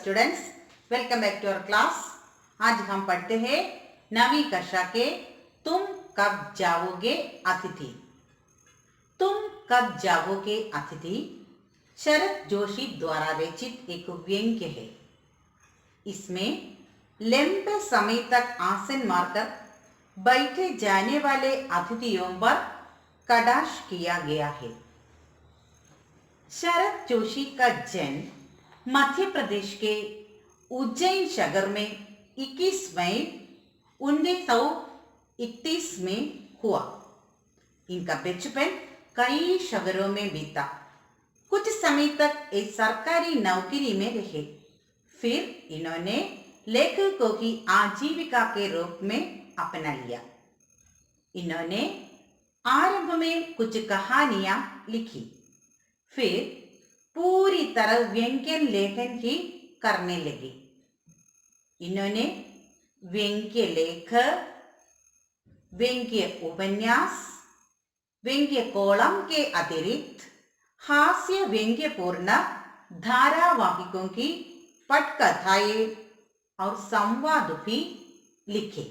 Students, welcome back to our class. आज हम पढ़ते हैं 9वीं कक्षा के तुम कब जाओगे अतिथि। तुम कब जाओगे अतिथि शरद जोशी द्वारा रचित एक व्यंग्य है। इसमें लंबे समय तक आसन मारकर बैठे जाने वाले अतिथियों पर कटाक्ष किया गया है। शरद जोशी का जन्म मध्य प्रदेश के उज्जैन शहर में 21 मई 1931 में हुआ। इनका बचपन कई शहरों में बीता। कुछ समय तक एक सरकारी नौकरी में रहे, फिर इन्होंने लेखकों की आजीविका के रूप में अपना लिया। इन्होंने आरंभ में कुछ कहानियां लिखी, फिर पूरी तरह व्यंग्य लेखन ही करने लगे। इन्होंने व्यंग्य लेख, व्यंग्य उपन्यास, व्यंग्य कॉलम के अतिरिक्त हास्य व्यंग्यपूर्ण धारावाहिकों की पटकथाएं और संवाद भी लिखे।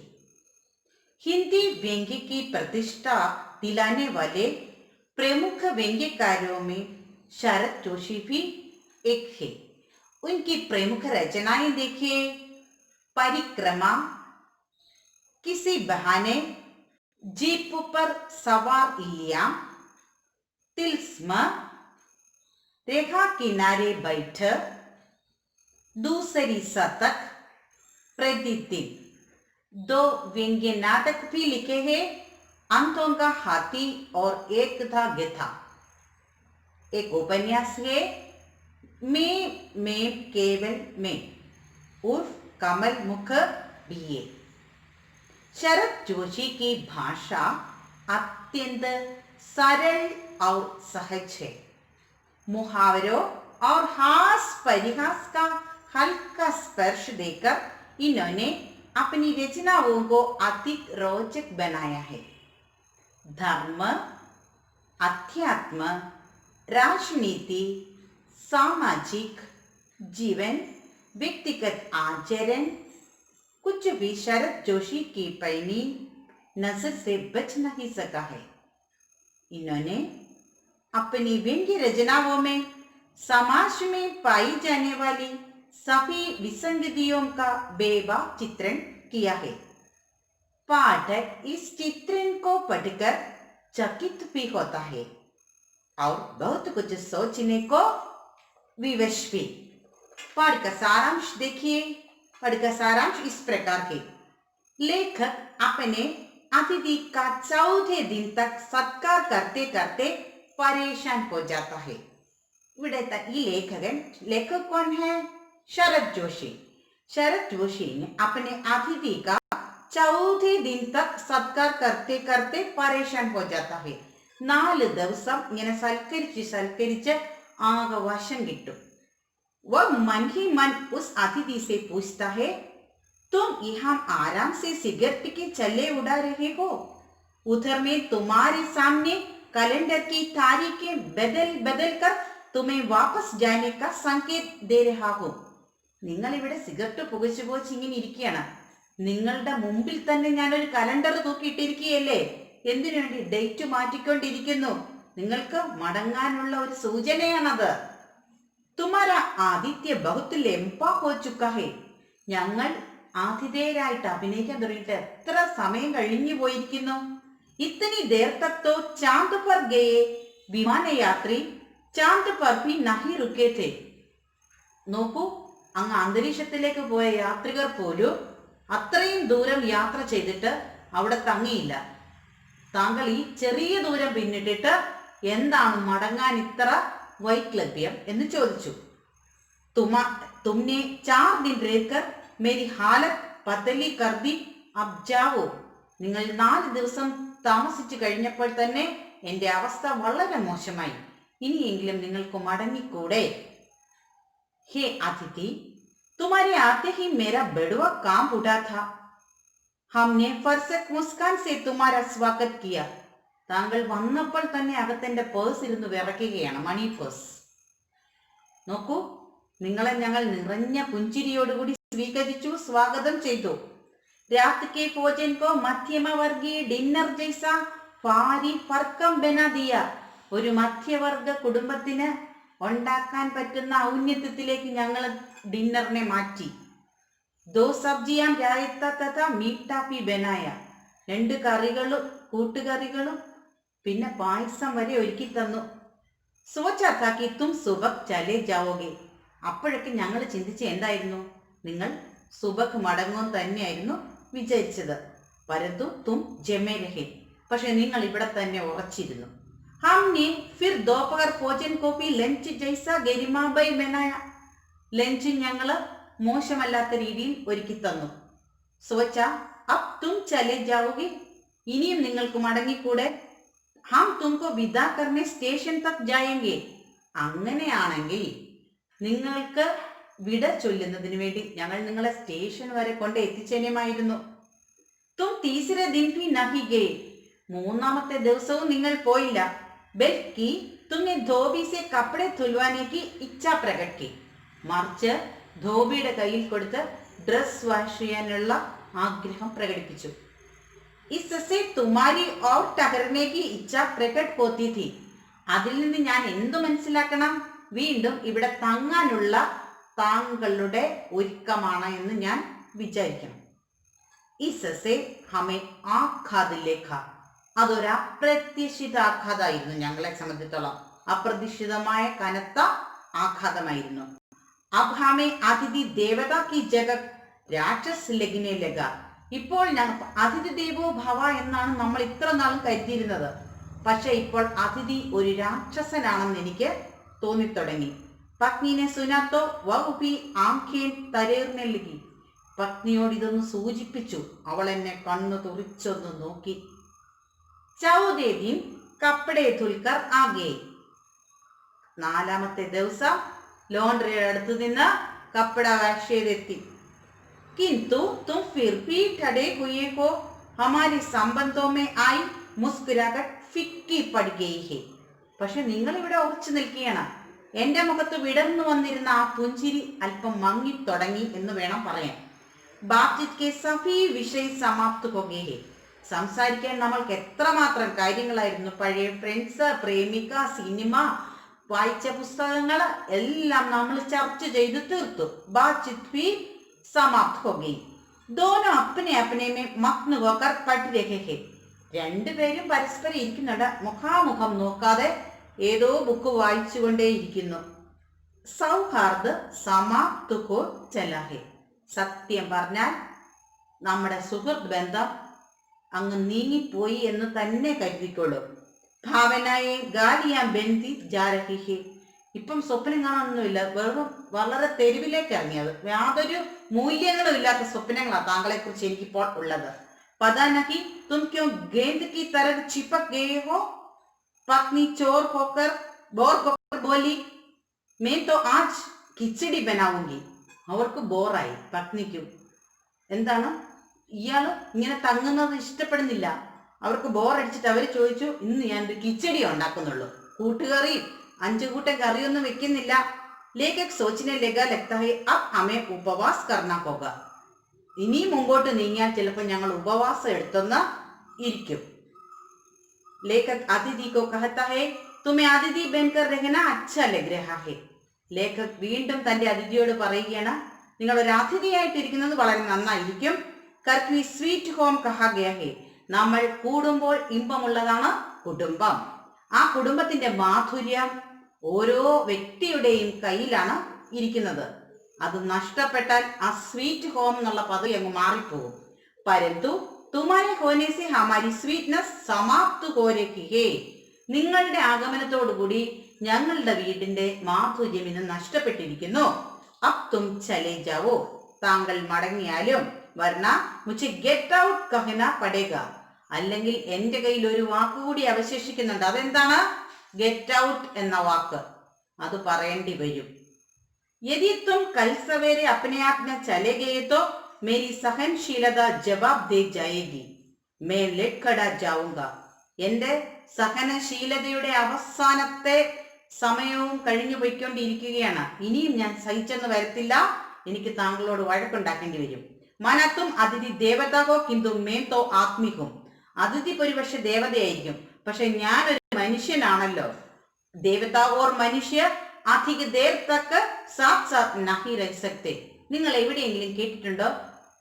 हिंदी व्यंग्य की प्रतिष्ठा दिलाने वाले प्रमुख व्यंग्यकारों में शरद जोशी भी एक है। उनकी प्रमुख रचनाएं देखिए: परिक्रमा, किसी बहाने, जीप पर सवार इलिया, तिल्स्म, रेखा किनारे बैठ, दूसरी शतक, प्रतिदिन। 2 व्यंग्य नाटक भी लिखे हैं: अंतों का हाथी और एक था गधा। एक उपन्यास है मैं केवल मैं उर्फ कमल मुख BA। शरद जोशी की भाषा अत्यंत सरल और सहज है। मुहावरों और हास परिहास का हल्का स्पर्श देकर इन्होंने अपनी रचनाओं को अधिक रोचक बनाया है। धर्म, अध्यात्म, राजनीति, सामाजिक जीवन, व्यक्तिगत आचरण, कुछ भी शरद जोशी की पैनी नजर से बच नहीं सका है। इन्होंने अपनी व्यंग्य रचनाओं में समाज में पाई जाने वाली सभी विसंगतियों का बेबाक चित्रण किया है। पाठक इस चित्रण को पढ़कर चकित भी होता है और बहुत कुछ सोचने को विवश भी। पाठ का सारांश देखिए। पाठ का सारांश इस प्रकार है: लेखक अपने अतिथि का चौथे दिन तक सत्कार करते करते परेशान हो जाता है। लेखक कौन है? शरद जोशी। शरद जोशी ने अपने अतिथि का चौथे दिन तक सत्कार करते करते परेशान हो जाता है। 4 ദിവസം इങ്ങനെ സൽക്കരിച്ച് आगे वशम किट्टू। वह मन ही मन उस अतिथि से पूछता है, तुम यहाँ आराम से सिगरेट के चले उड़ा रहे हो, उधर में तुम्हारे सामने कैलेंडर की तारीखें बदल बदल कर तुम्हें वापस जाने का संकेत दे रहा हो। നിങ്ങൾ ഇവിടെ സിഗരറ്റ് പുകച്ചു പോച്ച് ഇങ്ങനെ ഇരിക്കുകയാണ്. നിങ്ങളുടെ മുമ്പിൽ തന്നെ ഞാനൊരു കലണ്ടർ തൂക്കിയിട്ടിരിക്കുകയല്ലേ? എന്തിനു വേണ്ടി? ഡേറ്റ് മാറ്റിക്കൊണ്ടിരിക്കുന്നു. നിങ്ങൾക്ക് മടങ്ങാനുള്ള ഒരു സൂചനയാണത്. തുമാരാ ആദിത്യ ബഹുത്ത് ലംബാ ഹോ ചുക്കാ ഹേ. ഞങ്ങൾ ആതിഥേയരായിട്ട് അഭിനയിക്കാൻ തുടങ്ങിയിട്ട് എത്ര സമയം കഴിഞ്ഞു പോയിരിക്കുന്നു. ഇത്തനി ദേർ തക് തോ ചാന്ദ് പർ ഗയേ വിമാനയാത്രി ചാന്ദ് പർ ഭി നഹി രുകേ थे. നോക്കൂ, അങ്ങ് അന്തരീക്ഷത്തിലേക്ക് പോയ യാത്രികർ പോലും അത്രയും ദൂരം യാത്ര ചെയ്തിട്ട് അവിടെ തങ്ങിയില്ല. താങ്കൾ ഈ ചെറിയ ദൂരം പിന്നിട്ടിട്ട് എന്താണ് മടങ്ങാൻ ഇത്ര വൈക്ലഭ്യം എന്ന് ചോദിച്ചു. തുമ്നെ 4 दिन रहकर मेरी हालत बदली कर दी, अब जाओ. നിങ്ങൾ 4 ദിവസം താമസിച്ചു കഴിഞ്ഞപ്പോൾ തന്നെ എൻ്റെ അവസ്ഥ വളരെ മോശമായി. ഇനിയെങ്കിലും നിങ്ങൾക്ക് മടങ്ങിക്കൂടെ? हे अतिथि, तुम्हारे आते ही मेरा बड़वा काम उठा था. हमने फरसत मुस्कान से तुम्हारा स्वागत किया. താങ്കൾ വന്നപ്പോൾ തന്നെ അകത്തെൻ്റെ പേഴ്സ് ഇരുന്ന് വിറയ്ക്കുകയാണ്, മണി പേഴ്സ്. നോക്കൂ, നിങ്ങളെ ഞങ്ങൾ നിറഞ്ഞ പുഞ്ചിരിയോടുകൂടി സ്വീകരിച്ചു, സ്വാഗതം ചെയ്തു. രാത് കെ ഭോജൻ കോ മധ്യമവർഗീയ ഡിന്നർ ജൈസ ഭാരി ഫർക്കം ബനാ ദിയ. ഒരു മധ്യവർഗ കുടുംബത്തിന് ഉണ്ടാക്കാൻ പറ്റുന്ന ഔന്നത്യത്തിലേക്ക് ഞങ്ങൾ ഡിന്നറിനെ മാറ്റി. ദോ സബ്ജിയാം രായത്ത തഥാ മീഠാ ഭി ബനായ. 2 കറികളും കൂട്ടുകറികളും പിന്നെ പായസം വരെ ഒരുക്കി തന്നു. സോച്ചാ താ കി തും സുബഹ് ചലേ ജാവോഗെ. അപ്പോഴൊക്കെ ഞങ്ങൾ ചിന്തിച്ച് എന്തായിരുന്നു, നിങ്ങൾ സുബഹ് മടങ്ങും തന്നെയായിരുന്നു വിചാരിച്ചത്. പരന്തു തും ജമേ രഹേ. പക്ഷെ നിങ്ങൾ ഇവിടെ തന്നെ ഉറച്ചിരുന്നു. ഹംനെ ഫിർ ദോപഹർ ഭോജൻ കോ ഭി ലഞ്ച് ജൈസ ഗരിമാബൈ ബനായ. ലഞ്ച് ഞങ്ങള് മോശമല്ലാത്ത രീതിയിൽ ഒരുക്കി തന്നു. സോച്ചാ അബ് തും ചലേ ജാവോഗെ. ഇനിയും നിങ്ങൾക്ക് മടങ്ങിക്കൂടെ? ഹം തുംകോ വിദാ കർനെ സ്റ്റേഷൻ തക് ജായേംഗെ. അങ്ങനെയാണെങ്കിൽ നിങ്ങൾക്ക് വിട ചൊല്ലുന്നതിന് വേണ്ടി ഞങ്ങൾ നിങ്ങളെ സ്റ്റേഷൻ വരെ കൊണ്ട് എത്തിച്ചേനുമായിരുന്നു. തും തീസരെ ദിൻ ഭി നഹി ഗേ. 3-ാമത്തെ ദിവസവും നിങ്ങൾ പോയില്ല. ബൽക്കി തുമ്നെ ധോബി സെ കപ്പടെ ധുൽവാനെ കി ഇച്ഛ പ്രകട് കി. മറിച്ച് ധോബിയുടെ കയ്യിൽ കൊടുത്ത് ഡ്രസ് വാഷ് ചെയ്യാനുള്ള ആഗ്രഹം പ്രകടിപ്പിച്ചു. ഇസ്സെ തുമാരി ഔർ ടഹർനെ കി ഇച്ഛ പ്രകട് ഹോത്തി ഥി. അതിൽ നിന്ന് ഞാൻ എന്തു മനസ്സിലാക്കണം? വീണ്ടും ഇവിടെ തങ്ങാനുള്ള താങ്കളുടെ ഒരുക്കമാണ് എന്ന് ഞാൻ വിചാരിക്കണം. ഇസ്സെ ഹമേ ആഘാത് ലേഖ. അതൊരു അപ്രത്യക്ഷിത ആഘാതമായിരുന്നു. ഞങ്ങളെ സംബന്ധിച്ചോളം അപ്രതീക്ഷിതമായ കനത്ത ആഘാതമായിരുന്നു. അബ് ഹമേ അതിഥി ദേവത കി ജഗത് രാക്ഷസ് ലഗിനെ ലഗ. ഇപ്പോൾ അതിഥി ദേവോ ഭവ എന്നാണ് നമ്മൾ ഇത്ര നാളും കരുതിയിരുന്നത്. പക്ഷെ ഇപ്പോൾ അതിഥി ഒരു രാക്ഷസനാണെന്ന് എനിക്ക് തോന്നിത്തുടങ്ങി. പത്നിനെ സുനാത്തോ വഹുബി ആംഖേൻ തരേർനെ ലഗി. പത്നിയോട് ഇതൊന്ന് സൂചിപ്പിച്ചു. അവൾ എന്നെ കണ്ണു തുറിച്ചൊന്ന് നോക്കി. ചൗദേ ദിൻ കപ്പടെ ധുൽക്കർ ആകെ. 4-ാമത്തെ ദിവസം ലോണ്ടറിയുടെ അടുത്ത് നിന്ന് കപ്പട വാഷ് ചെയ്തെത്തി. किंतु तुम फिर भी ठड़े हुए हो. हमारे संबंधों में आई मुस्कुराहट ഫിക്കി പട് ഗയി ഹെ. പക്ഷെ നിങ്ങൾ ഇവിടെ ഉറച്ചു നിൽക്കുകയാണ്. എന്റെ മുഖത്ത് വിടർന്നു വന്നിരുന്ന ആ പുഞ്ചിരി അല്പം മങ്ങി തുടങ്ങി എന്ന് വേണം പറയാൻ. ബാത്ചീത് കെ സഭി വിഷയ സമാപ്ത് ഹോ ഗയേ ഹെ. സംസാരിക്കാൻ നമ്മൾക്ക് എത്രമാത്രം കാര്യങ്ങളായിരുന്നു. പഴയ ഫ്രണ്ട്സ്, പ്രേമിക, സിനിമ, വായിച്ച പുസ്തകങ്ങൾ എല്ലാം നമ്മൾ ചർച്ച ചെയ്ത് തീർത്തു. ബാത്ചീത് ഭി समाप्त हो गई. दोनों अपने अपने में मग्न होकर पढ़ रहे हैं. 2 പേരും പരസ്പരം ഇരിക്കുന്നുണ്ട്. മുഖാമുഖം നോക്കാതെ ഏതോ ബുക്ക് വായിച്ചുകൊണ്ടേയിരിക്കുന്നു. സൗഹാർദ്ദ സമാപ്ത് ഹോ ചലാ ഹെ. സത്യം പറഞ്ഞാൽ നമ്മുടെ സുഹൃത്ത് ബന്ധം അങ്ങ് നീങ്ങിപ്പോയി എന്ന് തന്നെ കരുതിക്കൊള്ളൂ. ഭാവനയെ ഗാലിയാൻ ബന്ദി ജാ രഹി ഹെ. ഇപ്പം സ്വപ്നം കാണാനൊന്നുമില്ല. വെറും വളരെ തെരുവിലേക്ക് ഇറങ്ങിയത്. യാതൊരു മൂല്യങ്ങളും ഇല്ലാത്ത സ്വപ്നങ്ങളാണ് താങ്കളെ കുറിച്ച് എനിക്കിപ്പോൾ ഉള്ളത്. പതാ നഹി തും ക്യോ ഗേന്ദ് കി തരഹ് ചിപക് ഗയേ ഹോ. പത്നി ചോർ ഹോക്കർ ബോർ ഹോക്കർ ബോലി मैं तो आज खिचड़ी बनाऊंगी. അവർക്ക് ബോറായി. പത്നിക്കും എന്താണ്, ഇയാൾ ഇങ്ങനെ തങ്ങുന്നത് ഇഷ്ടപ്പെടുന്നില്ല. അവർക്ക് ബോറടിച്ചിട്ട് അവർ ചോദിച്ചു, ഇന്ന് ഞാനൊരു കിച്ചടി ഉണ്ടാക്കുന്നുള്ളൂ. കൂട്ടുകറി 5 കൂട്ടം കറിയൊന്നും വെക്കുന്നില്ല. ലേഖക് സോച്ചിനെ ലഗാ ലഗ്താ ഹൈ അബ് ഹമേ ഉപവാസ് കർനാ ഹോഗാ. ഇനി മുമ്പോട്ട് നീങ്ങിയാൽ ചിലപ്പോൾ ഞങ്ങൾ ഉപവാസം എടുത്തൊന്ന് ഇരിക്കും. ലേഖക് അതിഥി കോ കഹത്താ ഹൈ തുമേ അതിഥി ബൻകർ രഹന അച്ഛാ ലഗ് രഹാ ഹൈ. ലേഖക് വീണ്ടും തന്റെ അതിഥിയോട് പറയുകയാണ്, നിങ്ങൾ ഒരു അതിഥിയായിട്ടിരിക്കുന്നത് വളരെ നന്നായിരിക്കും. കർക്വി സ്വീറ്റ് ഹോം കഹാ ഗയാ ഹൈ. നമ്മൾ കൂടുമ്പോൾ ഇമ്പമുള്ളതാണ് കുടുംബം. ആ കുടുംബത്തിന്റെ മാധുര്യം ഓരോ വ്യക്തിയുടെയും കയ്യിലാണ് ഇരിക്കുന്നത്. അത് നഷ്ടപ്പെട്ടാൽ ആ സ്വീറ്റ് ഹോം എന്നുള്ള പദവി അങ്ങ് മാറിപ്പോകും. പരന്തു തുമാരെ ഹോനെ സെ ഹമാരി സ്വീറ്റ്നസ് സമാപ്ത് ഹോ രഹി ഹേ. നിങ്ങളുടെ ആഗമനത്തോടുകൂടി ഞങ്ങളുടെ വീടിന്റെ മാധുര്യം ഇന്ന് നഷ്ടപ്പെട്ടിരിക്കുന്നു. അബ് തും ചലേ ജാവോ. താങ്കൾ മടങ്ങിയാലും വർണ മുझे ഗെറ്റ് ഔട്ട് കഹന പടേഗ. അല്ലെങ്കിൽ എന്റെ കയ്യിൽ ഒരു വാക്കുകൂടി അവശേഷിക്കുന്നുണ്ട്. അതെന്താണ്? ഗെറ്റ് ഔട്ട് എന്ന വാക്ക്. അത് പറയേണ്ടി വരും. यदि तुम कल सवेरे अपने आप में चले गए तो मेरी सहनशीलता जवाब दे जाएगी. मैं लट खड़ा जाऊंगा. എന്റെ സഹനശീലതയുടെ അവസാനത്തെ സമയവും കഴിഞ്ഞു പോയിക്കൊണ്ടിരിക്കുകയാണ്. ഇനിയും ഞാൻ സഹിച്ചെന്ന് വരത്തില്ല. എനിക്ക് താങ്കളോട് വഴക്കുണ്ടാക്കേണ്ടി വരും. മനത്തും അതിഥി ദേവതാവോ കിന്തു മേത്തോ ആത്മികും. അതിഥി ഒരുപക്ഷെ ദേവതയായിരിക്കും, പക്ഷെ ഞാനൊരു മനുഷ്യനാണല്ലോ. ദേവതാ ഓർ മനുഷ്യ അധിക ദേർ തക്ക് സാത് സാത് നഹി രഹ് സക്തേ. നിങ്ങൾ എവിടെയെങ്കിലും കേട്ടിട്ടുണ്ടോ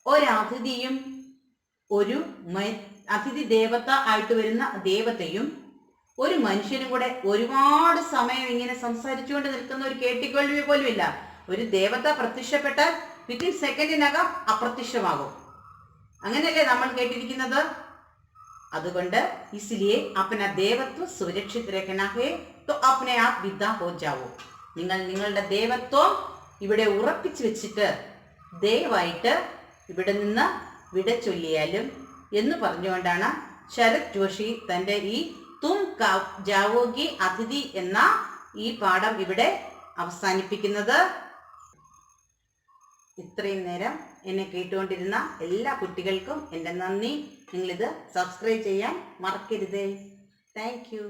ഒരതിഥിയും ഒരു അതിഥി ദേവത ആയിട്ട് വരുന്ന ദേവതയും ഒരു മനുഷ്യനും കൂടെ ഒരുപാട് സമയം ഇങ്ങനെ സംസാരിച്ചുകൊണ്ട് നിൽക്കുന്ന ഒരു കേട്ടിക്കൊള്ളുക പോലും ഇല്ല. ഒരു ദേവത പ്രത്യക്ഷപ്പെട്ടാൽ വിത്തിൻ സെക്കൻഡിനകം അപ്രത്യക്ഷമാകും. അങ്ങനെയല്ലേ നമ്മൾ കേട്ടിരിക്കുന്നത്? അതുകൊണ്ട് ഇസ്ലിയെ അപ്പന ദേവത്വം സുരക്ഷിത് രഖനാ ഹേ തോ അപ്നെ ആപ് വിദാ ഹോ ജാവോ. നിങ്ങൾ നിങ്ങളുടെ ദേവത്വം ഇവിടെ ഉറപ്പിച്ചു വെച്ചിട്ട് ദയവായിട്ട് ഇവിടെ നിന്ന് വിട ചൊല്ലിയാലും എന്ന് പറഞ്ഞുകൊണ്ടാണ് ശരത് ജോഷി തൻ്റെ ഈ തും ജാവോഗി അതിഥി എന്ന ഈ പാഠം ഇവിടെ അവസാനിപ്പിക്കുന്നത്. ഇത്രയും നേരം എന്നെ കേട്ടുകൊണ്ടിരുന്ന എല്ലാ കുട്ടികൾക്കും എൻ്റെ നന്ദി. നിങ്ങളിത് സബ്സ്ക്രൈബ് ചെയ്യാൻ മറക്കരുതേ. Thank you.